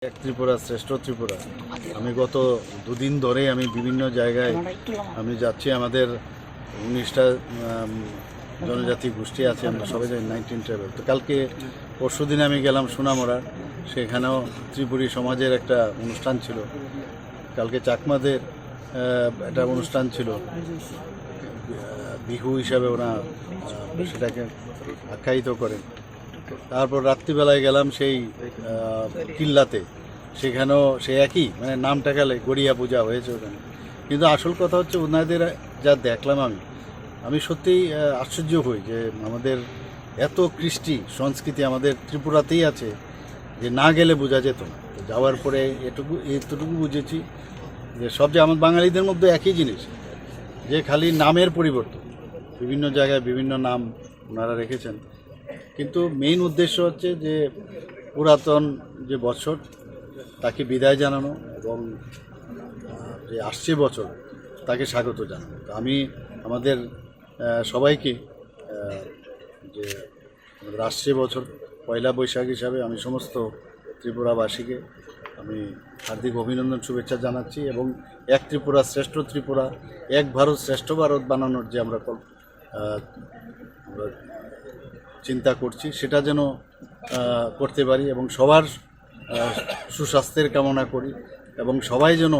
এক ত্রিপুরা শ্রেষ্ঠ ত্রিপুরা। আমি গত দুদিন ধরে আমি বিভিন্ন জায়গায় আমি যাচ্ছি। আমাদের 19টা জনজাতি গোষ্ঠী আছে, আমরা সবাই যাই 19 ট্রাইবেল। তো কালকে পরশুদিন আমি গেলাম সোনামুড়া, সেখানেও ত্রিপুরী সমাজের একটা অনুষ্ঠান ছিল। কালকে চাকমাদের একটা অনুষ্ঠান ছিল, বিহু হিসাবে ওরা সেটাকে আখ্যায়িত করেন। তারপর রাত্রিবেলায় গেলাম সেই কিল্লাতে, সেখানেও সে একই মানে নামটা গেলে গড়িয়া পূজা হয়েছে ওখানে। কিন্তু আসল কথা হচ্ছে ওনাদের যা দেখলাম আমি সত্যিই আশ্চর্য হই যে আমাদের এত কৃষ্টি সংস্কৃতি আমাদের ত্রিপুরাতেই আছে, যে না গেলে বোঝা যেত না। তো যাওয়ার পরে এতটুকু বুঝেছি যে সব যে আমার বাঙালিদের মধ্যে একই জিনিস, যে খালি নামের পরিবর্তন, বিভিন্ন জায়গায় বিভিন্ন নাম ওনারা রেখেছেন, কিন্তু মেইন উদ্দেশ্য হচ্ছে যে পুরাতন যে বছর তাকে বিদায় জানানো এবং যে আসছে বছর তাকে স্বাগত জানানো। তো আমি আমাদের সবাইকে যে আমাদের আসছে বছর পয়লা বৈশাখ হিসাবে আমি সমস্ত ত্রিপুরাবাসীকে আমি হার্দিক অভিনন্দন শুভেচ্ছা জানাচ্ছি, এবং এক ত্রিপুরা শ্রেষ্ঠ ত্রিপুরা, এক ভারত শ্রেষ্ঠ ভারত বানানোর যে আমরা চিন্তা করছি সেটা যেন করতে পারি, এবং সবার সুস্বাস্থ্যের কামনা করি, এবং সবাই যেন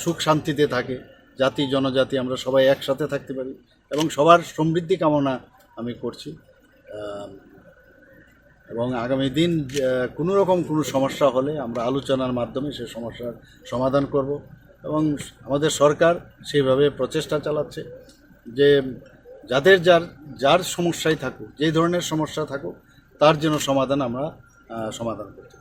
সুখ শান্তিতে থাকে, জাতি জনজাতি আমরা সবাই একসাথে থাকতে পারি, এবং সবার সমৃদ্ধি কামনা আমি করছি। এবং আগামী দিন কোনো রকম কোনো সমস্যা হলে আমরা আলোচনার মাধ্যমে সে সমস্যার সমাধান করব, এবং আমাদের সরকার সেইভাবে প্রচেষ্টা চালাচ্ছে যে যাদের যার সমস্যাই থাকুক, যে ধরনের সমস্যা থাকুক, তার যেন সমাধান আমরা সমাধান করতে